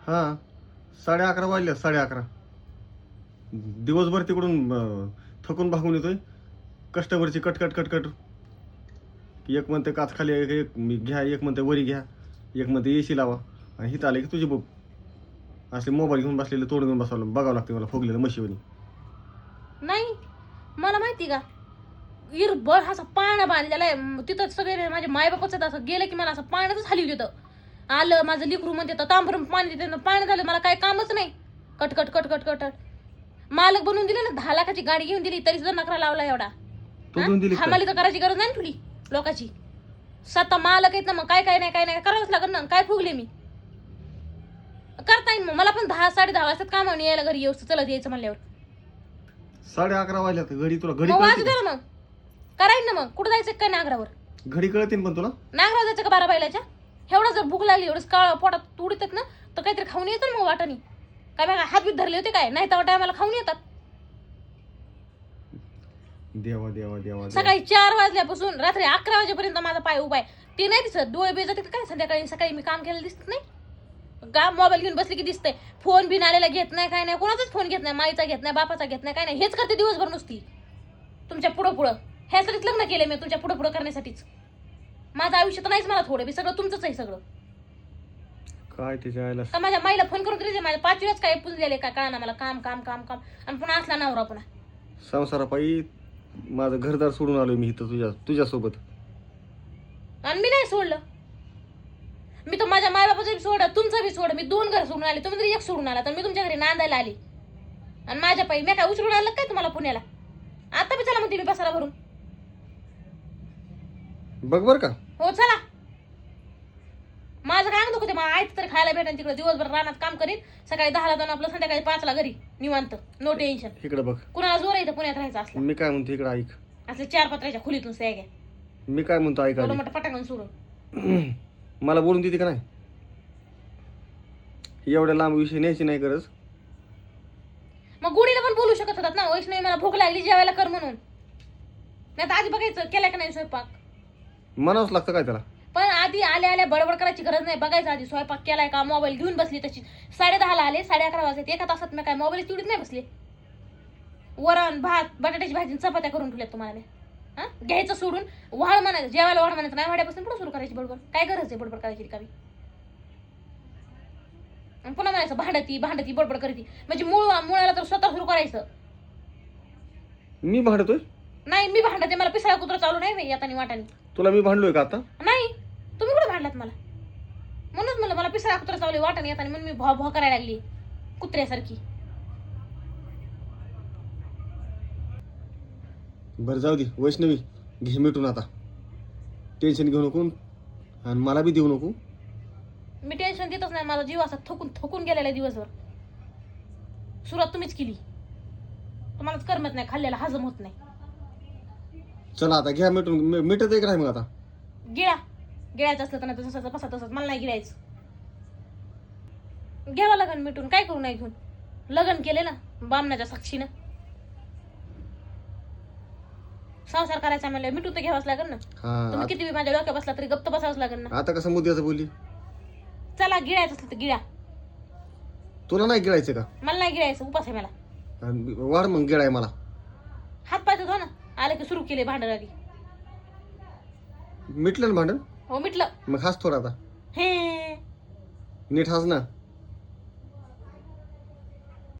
हा 11:30 वाजल्या 11:30. दिवसभर तिकडून थकून भागून येतोय. कस्टमरची कटकट कटकट. एक म्हणते काच खाली एक घ्या, एक म्हणते वरी घ्या, एक म्हणते एसी लावा, आणि हिथं आले की तुझी बुक असले मोबाईल घेऊन बसलेले तोड घेऊन बसावं बघावं लागते मला फुगलेलं म्हशीवणी. नाही मला माहिती का इरबळ असा पाळणा बांधलेला आहे तिथं. सगळे माझे मायबापच आहेत. असं गेलं की मला असं पाण्यातच हलवलं होतं. आलं माझं लिकरू म्हणते तर तांबरून पाणी देते, पाणी झालं. मला काय कामच नाही. कटकट कटकट कटकट. मालक बनवून दिले ना, 10 लाखाची गाडी घेऊन दिली तरी सुद्धा नकरा लावला एवढा. हमाली तर करायची गरज नाही तुली लोकांची. स्वतः मालक आहेत ना, मग काय काय नाही करावंच लागत ना. काय फुगले मी करता येईल. मग मला पण 10-10:30 वाजतात कामावर यायला घरी येऊ चलत यायचं म्हणल्यावर. 11:30 वाजल्यात घडी तुला घडी मग वाजू कळते दे ना, मग करायन ना. मग कुठं जायचं काय नागरावर? घडी कळते पण तुला नागरावर जायचं का 12 बैलाच्या? एवढं जर भूक लागली एवढंच काळ पोटात तुडतात ना तर काहीतरी खाऊन येतं ना. मग वाटाणी काय बघा हात बीत धरले होते काय? नाही तर टायमाला खाऊन येतात. देवा देवा देवा. सकाळी 4 वाजल्यापासून रात्री 11 वाजेपर्यंत माझा पाय उभा आहे. ते नाही दिसत, डोळे बेजात काय संध्याकाळी सकाळी मी काम केलेलं दिसत नाही का? मोबाईल घेऊन बसले की दिसतंय. फोन बिन आलेला घेत नाही, काय नाही, कोणाचाच फोन घेत नाही, माईचा घेत नाही, बापाचा घेत नाही, काय नाही. हेच करते दिवसभर नुसती तुमच्या पुढं ह्यासाठीच लग्न केलं मी, तुमच्या पुढं करण्यासाठीच. माझं आयुष्य तर नाहीच मला थोडं बी, सगळं तुमचंच आहे सगळं. काय त्याच्या तर माझ्या माईला फोन करून तरी माझ्या 5 वेळेस काय पुजलेले काय कळा ना मला. काम काम काम काम आणि पुन्हा असला नवरा पुन्हा. संसारापायी माझं घरदार सोडून आलोय मी इथं तुझ्यासोबत. आणि मी नाही सोडलं. मी तर माझ्या मायबापाचं बी सोडलं, तुमचं बी सोडलं. मी 2 घर सोडून आले, तुम्ही तरी 1 सोडून आला. तर मी तुमच्या घरी नांदायला आली आणि माझ्या पायी मी काय उचलून आलं काय तुम्हाला पुण्याला? आता बी चला म्हणते मी बसायला भरून. बघ बर का. हो चला. माझं काय म्हणतो मला आयत तरी खायला भेटेल तिकडे. दिवसभर रानात काम करीन, सकाळी 10ला जाऊन आपलं संध्याकाळी 5ला घरी निवांत. No tension. इकडे बघ. कुणाला जोर येतं पुण्यात राहायचं असलं? मी काय म्हणतो इकडे ऐक. असले 4 पत्राच्या खोलीतून सॅग आहे मी काय म्हणतो ऐक एवढं आधी. मोठं पटाकन सोडून. मला बोलून देते का नाही? एवढ्या लांब विषय न्यायची नाही गरज. मग गुडीला पण बोलू शकत होतात ना, वैष्णवी मला भूक लागली जेवायला कर म्हणून. नाही तर आधी बघायचं केलाय का नाही स्वयंपाक. म्हणावंच लागतं काय त्याला? पण आधी आल्या आल्या बडबड करायची गरज नाही. बघायचं आधी स्वयंपाक केलाय का. मोबाईल घेऊन बसली तशी. 10:30ला आले, 11:30 वाजले. 1 तासात मी काय मोबाईल तेवढीच नाही बसले. वरण भात बटाट्याची भाजी चपात्या करून ठेवल्यात तुम्हाला मी. हा घ्यायचं सोडून वाढ म्हणायचं, जेवायला वाढ म्हणायचं नाही. वाड्यापासून पुढे सुरू करायची बडबड. काय गरज आहे बडबड करायची रिकामी? पुन्हा म्हणायचं भांडती बडबड करती. म्हणजे मुळाला तर स्वतः सुरू करायचं. मी भांडतोय? नाही मी भांडते, मला पिसाळा कुत्रा चालू नाही येतानी वाटानी. तुला मी भांडलोय का आता? नाही तुम्ही कुठे भांडलात मला? म्हणूनच म्हणलं मला पिसाळा कुत्रा चालू वाटानी येतानी म्हणून मी भॉ करायला लागली कुत्र्यासारखी. बरं जाऊ दे वैष्णवी, घे मिटून आता. टेन्शन घेऊ नको आणि मला बी देऊ नको. मी टेन्शन देतच नाही. माझा जीव असा थकून गेलेला दिवसभर. सुरुवात तुम्हीच केली. तुम्हालाच करमत नाही, खाल्लेला हजम होत नाही. चला आता घ्या मिटून. मिटत आहे का नाही मग आता? गिळायचं असलं तर नाही तसंच बसा तसंच. मला नाही गिळायचं. घ्यावं लागेल मिटून. काय करू नाही घेऊन? लग्न केले ना बामणाच्या साक्षीनं. संसार करायचा म्हणलं मिटून तर घ्यावाच लागेल ना. तुम्ही किती माझ्या डोक्यात बसला तरी गप्प बसावंच लागेल ना. आता कसं मुद्द्याचं बोलली? चला गिळायचं असलं तर गिळा. तुला नाही गिळायचं का? मला नाही गिळायचं, उपास आहे मला. वाढ मग गिळाय मला. हात पाय धुवा ना. आलं की सुरू केले भांडण आधी. मिटलं ना भांडण? हो मिटलं. मग हाच थोडा आता. हे नीट हाच ना.